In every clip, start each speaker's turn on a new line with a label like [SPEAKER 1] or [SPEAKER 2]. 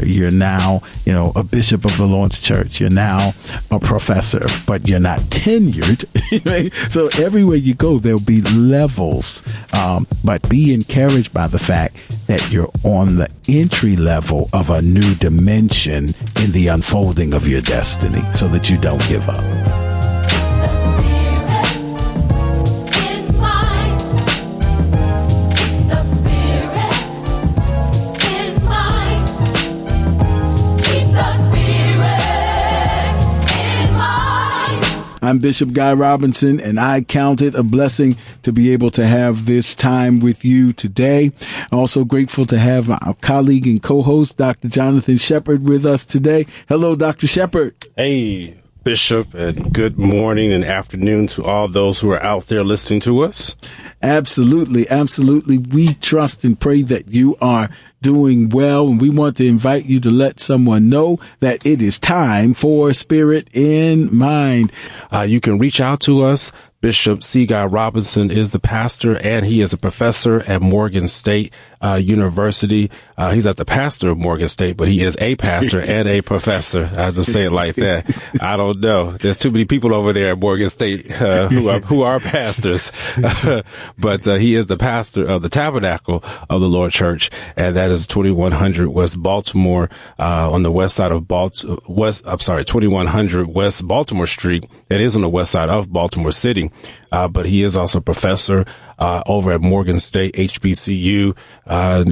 [SPEAKER 1] You're now, a bishop of the Lord's church. You're now a professor, but you're not tenured. Right? So everywhere you go, there'll be levels. But be encouraged by the fact that you're on the entry level of a new dimension in the unfolding of your destiny, so that you don't give up. I'm Bishop Guy Robinson, and I count it a blessing to be able to have this time with you today. Also grateful to have our colleague and co-host, Dr. Jonathan Shepard, with us today. Hello, Dr. Shepard.
[SPEAKER 2] Hey, Bishop, and good morning and afternoon to all those who are out there listening to us.
[SPEAKER 1] Absolutely, absolutely. We trust and pray that you are doing well, and we want to invite you to let someone know that it is time for Spirit in Mind.
[SPEAKER 2] You can reach out to us. Bishop C. Guy Robinson is the pastor, and he is a professor at Morgan State University. He's not the pastor of Morgan State, but he is a pastor and a professor. I have to say it like that. I don't know. There's too many people over there at Morgan State who are pastors. But he is the pastor of the Tabernacle of the Lord Church, and that is 2100 West Baltimore on the west side of 2100 West Baltimore Street. That is on the west side of Baltimore City. But he is also a professor over at Morgan State, HBCU.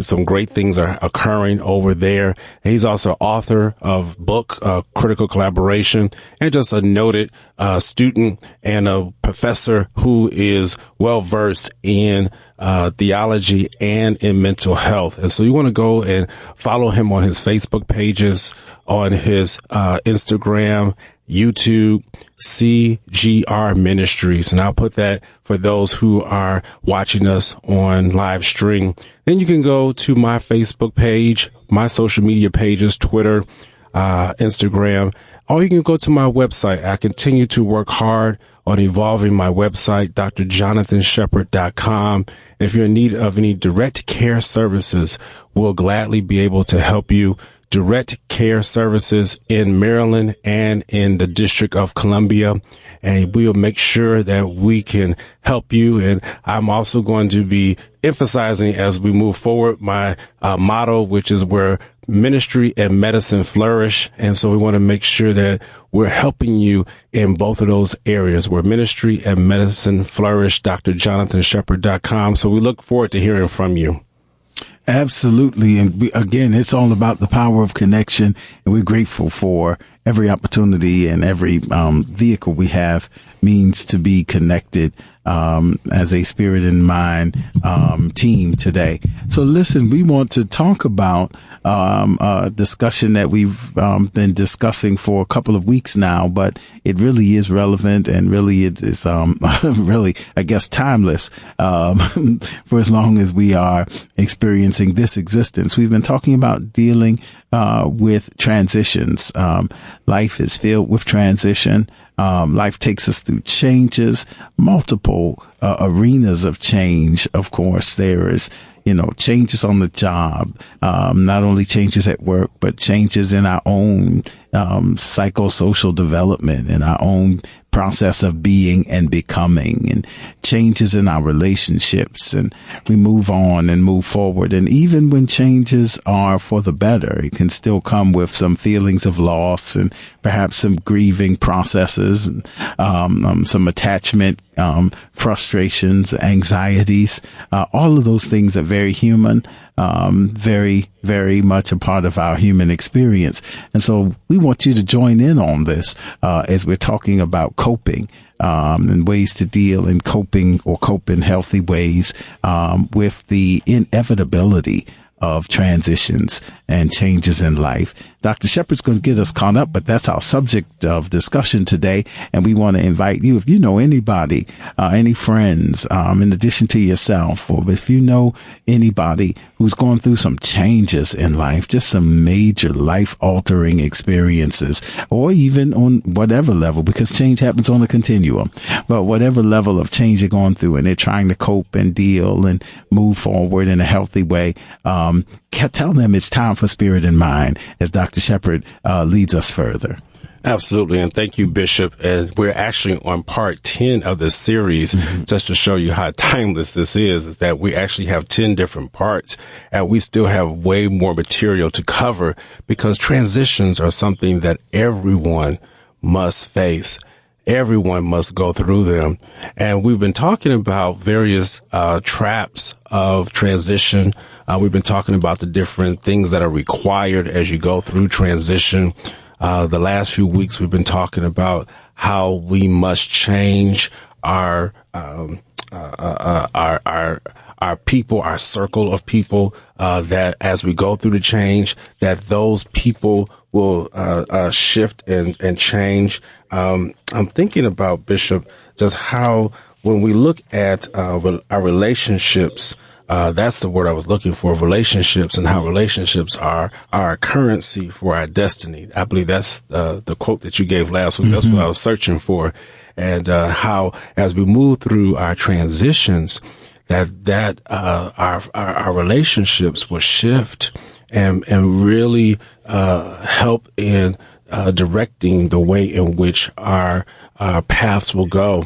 [SPEAKER 2] Some great things are occurring over there. He's also author of book, Critical Collaboration, and just a noted student and a professor who is well versed in theology and in mental health. And so you want to go and follow him on his Facebook pages, on his Instagram, YouTube, CGR Ministries. And I'll put that for those who are watching us on live stream. Then you can go to my Facebook page, my social media pages, Twitter, Instagram, or you can go to my website. I continue to work hard on evolving my website, drjonathanshepard.com. If you're in need of any direct care services, we'll gladly be able to help you. Direct care services in Maryland and in the District of Columbia. And we'll make sure that we can help you. And I'm also going to be emphasizing as we move forward my motto, which is where ministry and medicine flourish. And so we want to make sure that we're helping you in both of those areas where ministry and medicine flourish. drjonathanshepard.com. So we look forward to hearing from you.
[SPEAKER 1] Absolutely. And again, it's all about the power of connection. And we're grateful for every opportunity and every vehicle we have means to be connected as a Spirit in Mind team today. So listen, we want to talk about a discussion that we've been discussing for a couple of weeks now, but it really is relevant and really it is really, I guess, timeless for as long as we are experiencing this existence. We've been talking about dealing with transitions. Life is filled with transition. Life takes us through changes, multiple arenas of change. Of course, there is, changes on the job, not only changes at work, but changes in our own psychosocial development and our own process of being and becoming, and changes in our relationships, and we move on and move forward. And even when changes are for the better, it can still come with some feelings of loss and perhaps some grieving processes, and some attachment, frustrations, anxieties. All of those things are very human, very, very much a part of our human experience. And so we want you to join in on this as we're talking about coping and ways to deal in coping or cope in healthy ways with the inevitability of transitions and changes in life. Dr. Shepard's going to get us caught up, but that's our subject of discussion today. And we want to invite you, if you know anybody, any friends, in addition to yourself, or if you know anybody who's going through some changes in life, just some major life altering experiences, or even on whatever level, because change happens on a continuum, but whatever level of change you're going through and they're trying to cope and deal and move forward in a healthy way, tell them it's time for Spirit and Mind as Dr. Shepherd leads us further.
[SPEAKER 2] Absolutely. And thank you, Bishop. And we're actually on part 10 of this series, just to show you how timeless this is that we actually have 10 different parts, and we still have way more material to cover, because transitions are something that everyone must face. Everyone must go through them. And we've been talking about various traps of transition. We've been talking about the different things that are required as you go through transition. The last few weeks, we've been talking about how we must change our people, our circle of people, that as we go through the change, that those people will shift and change. I'm thinking about, Bishop, just how when we look at our relationships, that's the word I was looking for, relationships, and how relationships are our currency for our destiny. I believe that's the quote that you gave last week. That's what I was searching for. And how as we move through our transitions, that our relationships will shift and really help in directing the way in which our paths will go.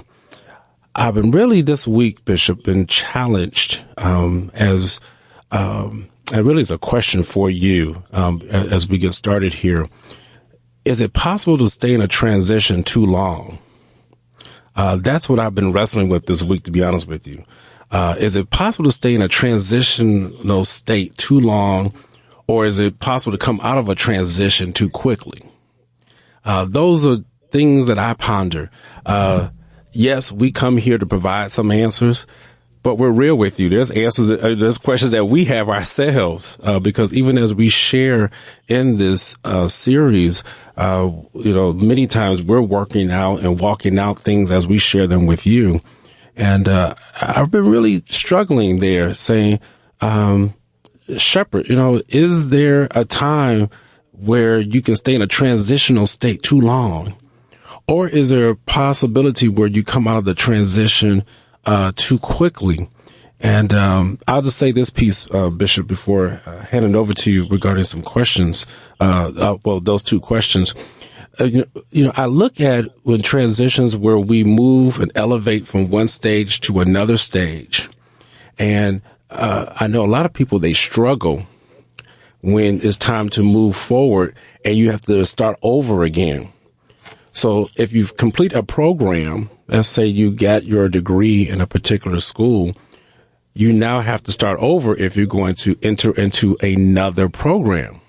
[SPEAKER 2] I've been really this week, Bishop, been challenged as it really is a question for you as we get started here. Is it possible to stay in a transition too long? That's what I've been wrestling with this week, to be honest with you. Is it possible to stay in a transitional state too long, or is it possible to come out of a transition too quickly? Those are things that I ponder. Yes, we come here to provide some answers, but we're real with you. There's answers, there's questions that we have ourselves, because even as we share in this series, many times we're working out and walking out things as we share them with you. And I've been really struggling there, saying, Shepherd, is there a time where you can stay in a transitional state too long? Or is there a possibility where you come out of the transition too quickly? And I'll just say this piece, Bishop, before handing it over to you regarding some questions. Those two questions. I look at when transitions where we move and elevate from one stage to another stage. And I know a lot of people, they struggle when it's time to move forward and you have to start over again. So if you complete a program, let's say you got your degree in a particular school, you now have to start over if you're going to enter into another program.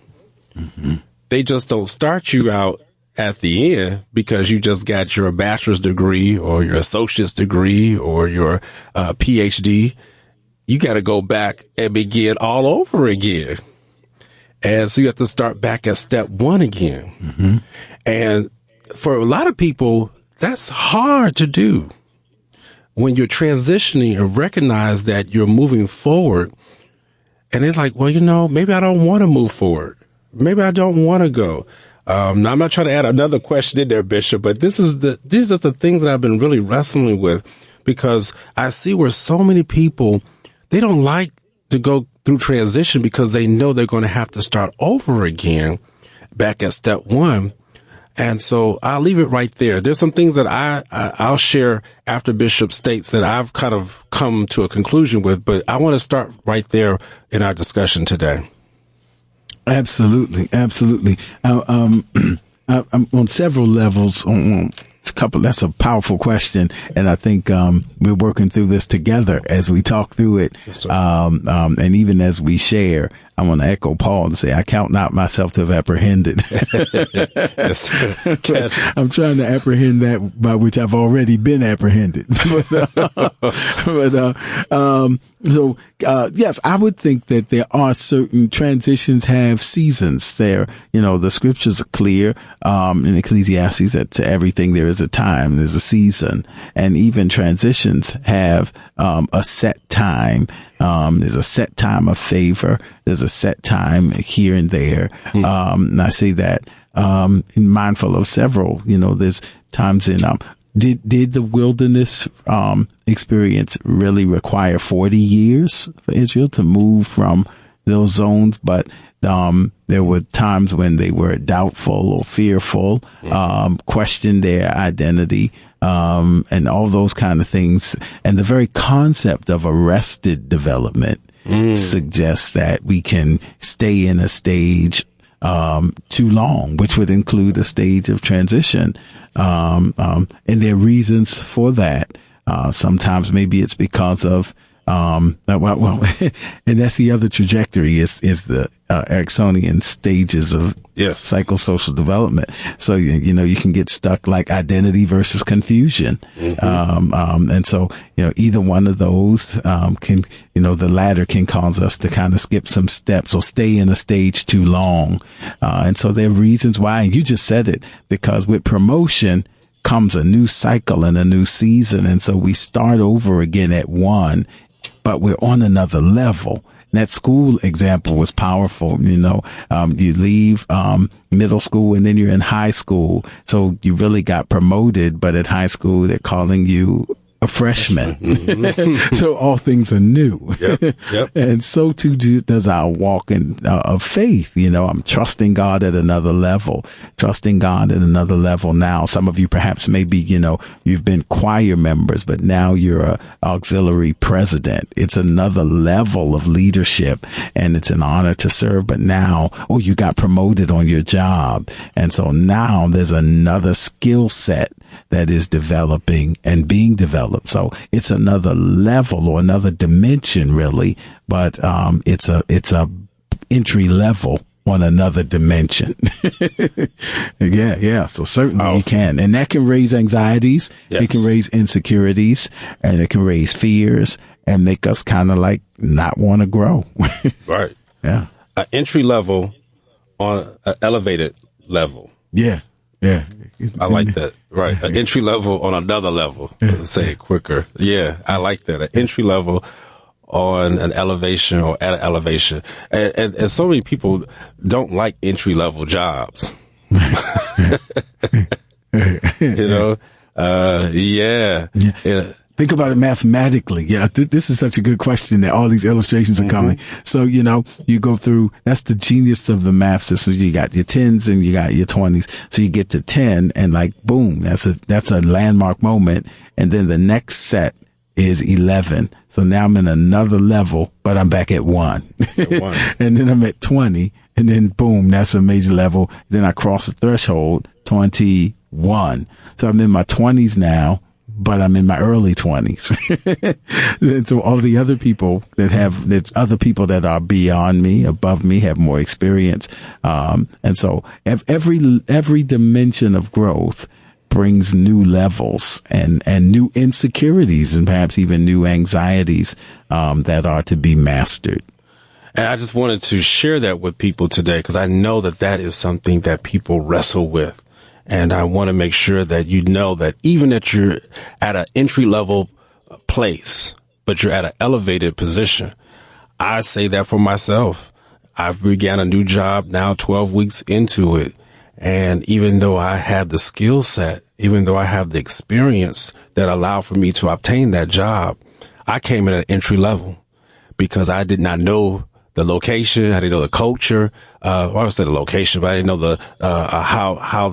[SPEAKER 2] They just don't start you out at the end because you just got your bachelor's degree or your associate's degree or your PhD. You got to go back and begin all over again. And so you have to start back at step one again. And for a lot of people, that's hard to do when you're transitioning and recognize that you're moving forward. And it's like, well, maybe I don't want to move forward. Maybe I don't want to go. Now, I'm not trying to add another question in there, Bishop, but these are the things that I've been really wrestling with, because I see where so many people, they don't like to go through transition because they know they're going to have to start over again back at step one. And so I'll leave it right there. There's some things that I'll share after Bishop states that I've kind of come to a conclusion with, but I want to start right there in our discussion today.
[SPEAKER 1] Absolutely. I'm on several levels. That's a powerful question, and I think we're working through this together as we talk through it.
[SPEAKER 2] Yes,
[SPEAKER 1] and even as we share, I want to echo Paul and say, I count not myself to have apprehended.
[SPEAKER 2] Yes,
[SPEAKER 1] I'm trying to apprehend that by which I've already been apprehended. Yes, I would think that there are certain transitions have seasons there. The scriptures are clear, in Ecclesiastes that to everything there is a time, there's a season, and even transitions have, a set time. There's a set time of favor. There's a set time here and there. And I say that, mindful of several, there's times in, did the wilderness, experience really require 40 years for Israel to move from those zones, but there were times when they were doubtful or fearful, questioned their identity, and all those kind of things. And the very concept of arrested development suggests that we can stay in a stage too long, which would include a stage of transition. And there are reasons for that. Sometimes maybe it's because of and that's the other trajectory is the Ericksonian stages of psychosocial development. So, you can get stuck like identity versus confusion. And so, either one of those, can, the latter can cause us to kind of skip some steps or stay in a stage too long. And so there are reasons why, and you just said it, because with promotion comes a new cycle and a new season. And so we start over again at one, but we're on another level. That school example was powerful. You leave middle school and then you're in high school. So you really got promoted, but at high school, they're calling you a freshman. So all things are new. Yep. And so too does our walk of faith. I'm trusting God at another level, now. Some of you perhaps maybe, you've been choir members, but now you're a auxiliary president. It's another level of leadership and it's an honor to serve. But now, you got promoted on your job. And so now there's another skill set that is developing and being developed. So it's another level or another dimension, really, but it's a entry level on another dimension. Yeah. So certainly you can, and that can raise anxieties. Yes. It can raise insecurities, and it can raise fears and make us kind of like not want to grow.
[SPEAKER 2] Right.
[SPEAKER 1] Yeah.
[SPEAKER 2] An entry level on an elevated level.
[SPEAKER 1] Yeah.
[SPEAKER 2] I like that. Right. An entry level on another level. Let's say it quicker. Yeah. I like that. An entry level on an elevation or at an elevation. And so many people don't like entry level jobs. Yeah.
[SPEAKER 1] Think about it mathematically. Yeah, this is such a good question that all these illustrations are coming. So, you go through, that's the genius of the math system. You got your 10s and you got your 20s. So you get to 10 and like, boom, that's a landmark moment. And then the next set is 11. So now I'm in another level, but I'm back at 1. And then I'm at 20 and then boom, that's a major level. Then I cross the threshold, 21. So I'm in my 20s now, but I'm in my early 20s. And so all the other people there's other people that are beyond me, above me, have more experience. And so every dimension of growth brings new levels and new insecurities and perhaps even new anxieties, that are to be mastered.
[SPEAKER 2] And I just wanted to share that with people today, because I know that is something that people wrestle with. And I want to make sure that you know that even that you're at an entry level place, but you're at an elevated position. I say that for myself. I've began a new job now 12 weeks into it. And even though I have the skill set, even though I have the experience that allowed for me to obtain that job, I came in at entry level because I did not know the location. I didn't know the culture. I would say the location, but I didn't know the, how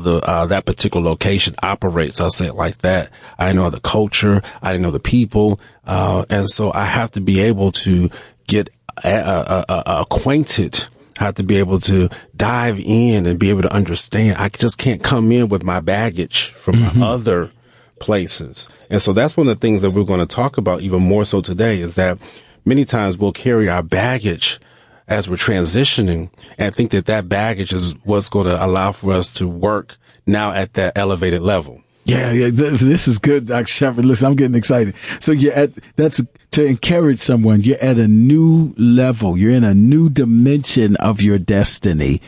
[SPEAKER 2] that particular location operates. I'll say it like that. I didn't know the culture. I didn't know the people. And so I have to be able to get, acquainted. I have to be able to dive in and be able to understand. I just can't come in with my baggage from other places. And so that's one of the things that we're going to talk about even more so today, is that many times we'll carry our baggage as we're transitioning and think that baggage is what's going to allow for us to work now at that elevated level.
[SPEAKER 1] Yeah. This is good, Dr. Shepard. Listen, I'm getting excited. So that's to encourage someone. You're at a new level. You're in a new dimension of your destiny,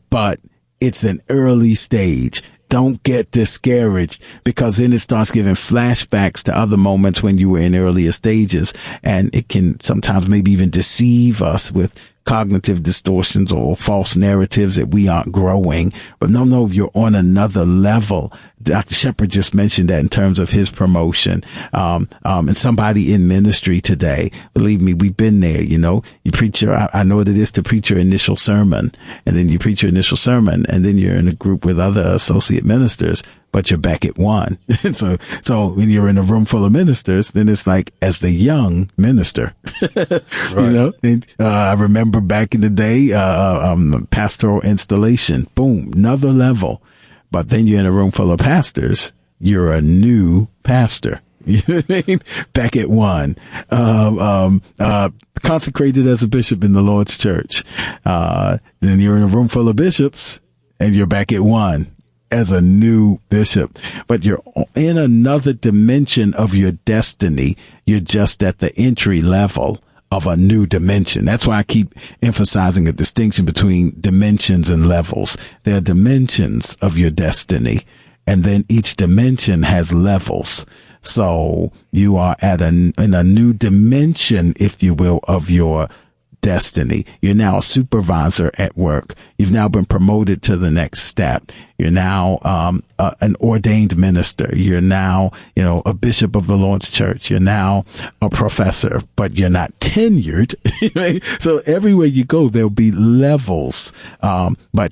[SPEAKER 1] but it's an early stage. Don't get discouraged, because then it starts giving flashbacks to other moments when you were in earlier stages. And it can sometimes maybe even deceive us with cognitive distortions or false narratives that we aren't growing. But no, you're on another level. Dr. Shepherd just mentioned that in terms of his promotion, and somebody in ministry today, believe me, we've been there, you preach I know what it is to preach your initial sermon, and then you preach your initial sermon, and then you're in a group with other associate ministers, but you're back at one. so when you're in a room full of ministers, then it's like, as the young minister,
[SPEAKER 2] right.
[SPEAKER 1] And, I remember back in the day, pastoral installation, boom, another level. But then you're in a room full of pastors, you're a new pastor. You know what I mean? Back at one. Consecrated as a bishop in the Lord's church. Then you're in a room full of bishops and you're back at one as a new bishop. But you're in another dimension of your destiny. You're just at the entry level of a new dimension. That's why I keep emphasizing a distinction between dimensions and levels. There are dimensions of your destiny, and then each dimension has levels. So you are in a new dimension, if you will, of your destiny. You're now a supervisor at work. You've now been promoted to the next step. You're now an ordained minister. You're now, a bishop of the Lord's church. You're now a professor, but you're not tenured. Right? So everywhere you go, there'll be levels. But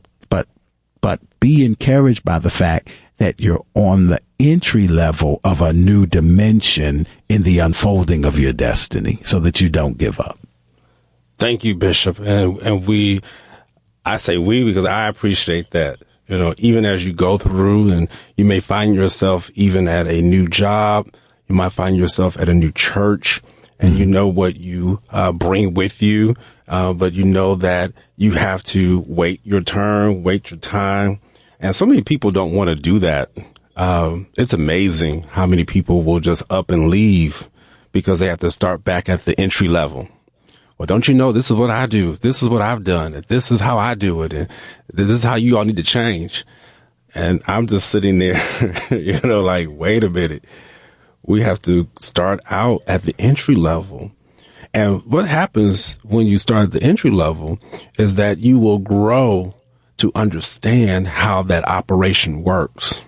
[SPEAKER 1] be encouraged by the fact that you're on the entry level of a new dimension in the unfolding of your destiny, so that you don't give up.
[SPEAKER 2] Thank you, Bishop. And I say we because I appreciate that. Even as you go through and you may find yourself even at a new job, you might find yourself at a new church, and you know what you bring with you, but you know that you have to wait your turn, wait your time. And so many people don't want to do that. It's amazing how many people will just up and leave because they have to start back at the entry level. Well, don't you know, this is what I do. This is what I've done. And this is how I do it. And this is how you all need to change. And I'm just sitting there, like, wait a minute. We have to start out at the entry level. And what happens when you start at the entry level is that you will grow to understand how that operation works.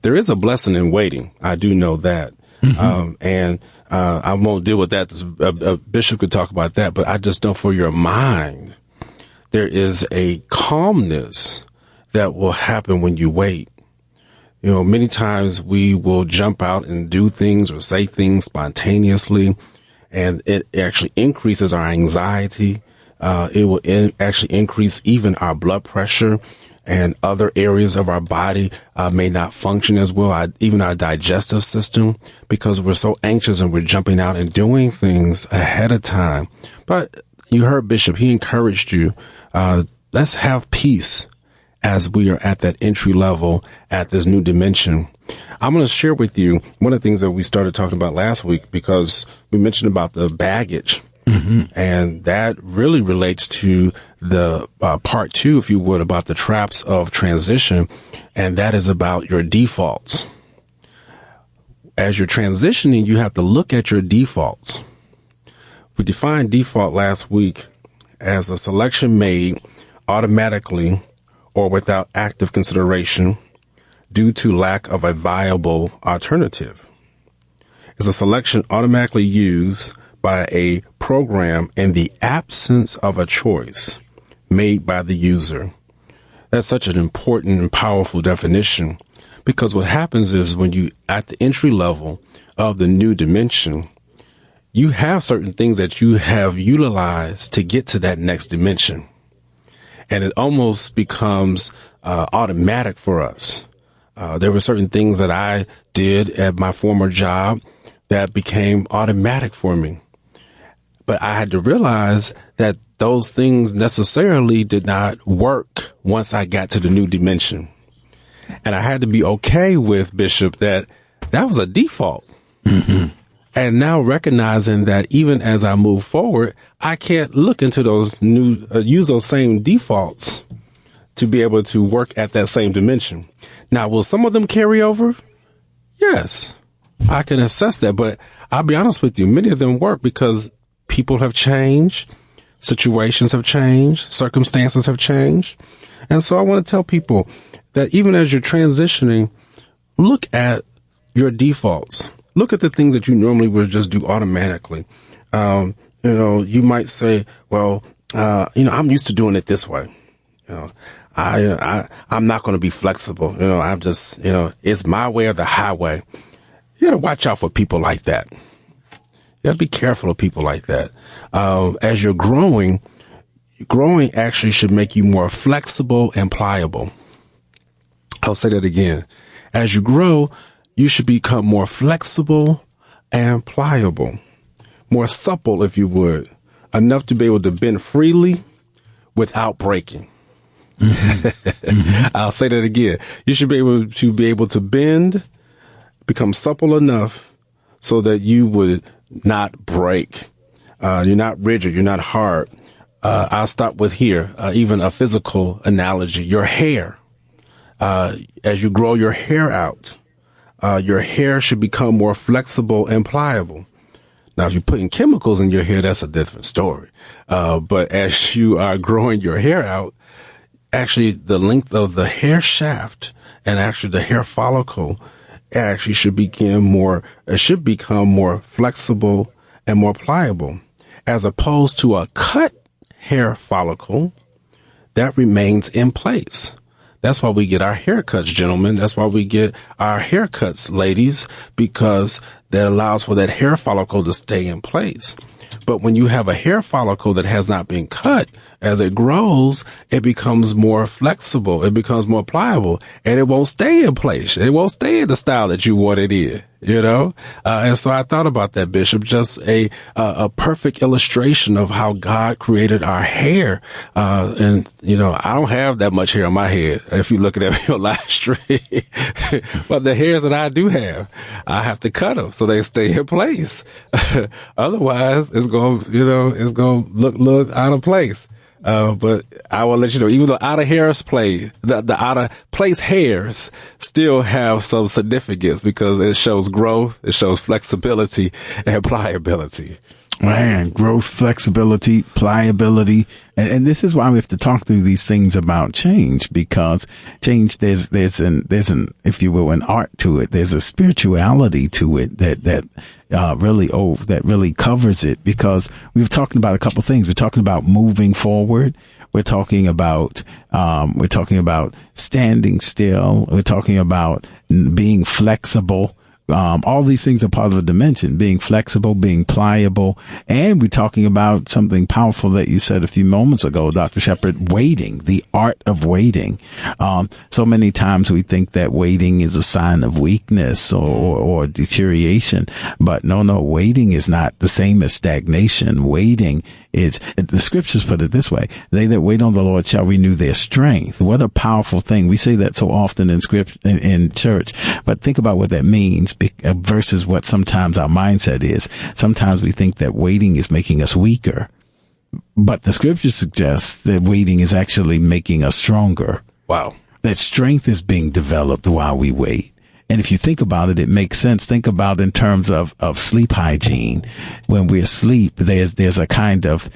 [SPEAKER 2] There is a blessing in waiting. I do know that. Mm-hmm. I won't deal with that. A bishop could talk about that, but I just know for your mind, there is a calmness that will happen when you wait. Many times we will jump out and do things or say things spontaneously, and it actually increases our anxiety. It will actually increase even our blood pressure, and other areas of our body may not function as well, even our digestive system, because we're so anxious and we're jumping out and doing things ahead of time. But you heard Bishop, he encouraged you, let's have peace as we are at that entry level at this new dimension. I'm going to share with you one of the things that we started talking about last week, because we mentioned about the baggage. Mm-hmm. And that really relates to the part 2, if you would, about the traps of transition. And that is about your defaults. As you're transitioning, you have to look at your defaults. We defined default last week as a selection made automatically or without active consideration due to lack of a viable alternative. It's a selection automatically used by a program in the absence of a choice made by the user. That's such an important and powerful definition, because what happens is when you at the entry level of the new dimension, you have certain things that you have utilized to get to that next dimension. And it almost becomes automatic for us. There were certain things that I did at my former job that became automatic for me. But I had to realize that those things necessarily did not work once I got to the new dimension. And I had to be okay with, Bishop, that was a default. Mm-hmm. And now recognizing that even as I move forward, I can't look into those use those same defaults to be able to work at that same dimension. Now, will some of them carry over? Yes, I can assess that. But I'll be honest with you, many of them work because people have changed, situations have changed, circumstances have changed. And so I want to tell people that even as you're transitioning, look at your defaults. Look at the things that you normally would just do automatically. You might say, well, I'm used to doing it this way. I'm not going to be flexible. I'm just, it's my way or the highway. You got to watch out for people like that. You got to be careful of people like that. As you're growing actually should make you more flexible and pliable. I'll say that again. As you grow, you should become more flexible and pliable, more supple, if you would, enough to be able to bend freely without breaking. Mm-hmm. I'll say that again. You should be able to bend, become supple enough so that you would not break. You're not rigid. You're not hard. I'll stop with here. Even a physical analogy, your hair. As you grow your hair out, your hair should become more flexible and pliable. Now, if you're putting chemicals in your hair, that's a different story. But as you are growing your hair out, actually the length of the hair shaft and actually the hair follicle actually should become more flexible and more pliable, as opposed to a cut hair follicle that remains in place. That's why we get our haircuts, gentlemen. That's why we get our haircuts, ladies, because that allows for that hair follicle to stay in place. But when you have a hair follicle that has not been cut, as it grows, it becomes more flexible. It becomes more pliable, and it won't stay in place. It won't stay in the style that you want it in, And so I thought about that, Bishop, just a perfect illustration of how God created our hair. I don't have that much hair on my head. If you look at me on live stream, but the hairs that I do have, I have to cut them so they stay in place. Otherwise, it's going to look out of place. But I will let you know, even though out of hairs the out of place hairs still have some significance because it shows growth, it shows flexibility and pliability.
[SPEAKER 1] Man, growth, flexibility, pliability. And this is why we have to talk through these things about change, because change, there's an, if you will, an art to it. There's a spirituality to it that really covers it, because we've talking about a couple things. We're talking about moving forward. We're talking about standing still. We're talking about being flexible. All these things are part of a dimension, being flexible, being pliable. And we're talking about something powerful that you said a few moments ago, Dr. Shepherd, waiting, the art of waiting. So many times we think that waiting is a sign of weakness or deterioration, but no, waiting is not the same as stagnation. Waiting is, the scriptures put it this way: they that wait on the Lord shall renew their strength. What a powerful thing. We say that so often in script, in church, but think about what that means versus what sometimes our mindset is. Sometimes we think that waiting is making us weaker, but the scripture suggests that waiting is actually making us stronger.
[SPEAKER 2] Wow.
[SPEAKER 1] That strength is being developed while we wait. And if you think about it, it makes sense. Think about in terms of sleep hygiene. When we're asleep, there's a kind of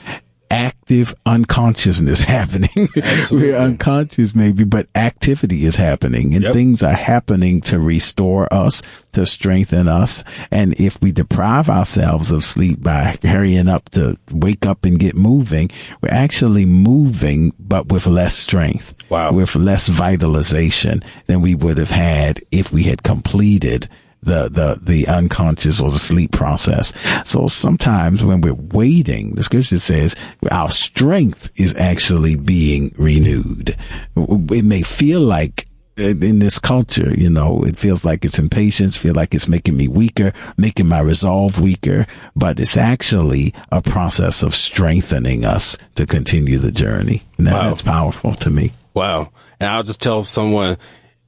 [SPEAKER 1] active unconsciousness happening. We're unconscious maybe, but activity is happening, and things are happening to restore us, to strengthen us. And if we deprive ourselves of sleep by hurrying up to wake up and get moving, we're actually moving, but with less strength, with less vitalization than we would have had if we had completed the unconscious or the sleep process. So sometimes when we're waiting, the scripture says our strength is actually being renewed. It may feel like in this culture, it feels like it's impatience, feel like it's making me weaker, making my resolve weaker, but it's actually a process of strengthening us to continue the journey. And that's powerful to me.
[SPEAKER 2] Wow. And I'll just tell someone,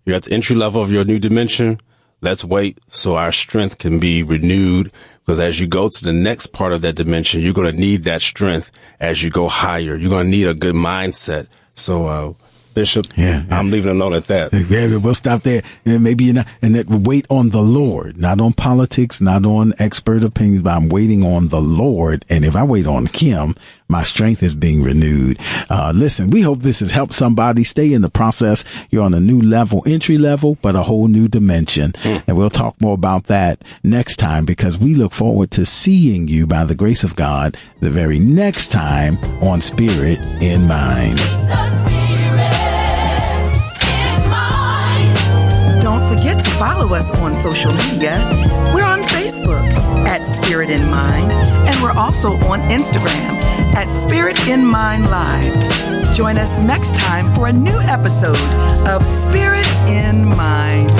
[SPEAKER 2] you're at the entry level of your new dimension. Let's wait so our strength can be renewed, because as you go to the next part of that dimension, you're going to need that strength as you go higher. You're going to need a good mindset. So Bishop.
[SPEAKER 1] Yeah.
[SPEAKER 2] I'm leaving it alone at that.
[SPEAKER 1] Yeah, we'll stop there. And maybe you're not, and that wait on the Lord, not on politics, not on expert opinions, but I'm waiting on the Lord. And if I wait on Him, my strength is being renewed. Listen, we hope this has helped somebody. Stay in the process. You're on a new level, entry level, but a whole new dimension. And we'll talk more about that next time, because we look forward to seeing you by the grace of God the very next time on Spirit in Mind.
[SPEAKER 3] Don't forget to follow us on social media. We're on Facebook at Spirit in Mind, and we're also on Instagram at Spirit in Mind Live. Join us next time for a new episode of Spirit in Mind.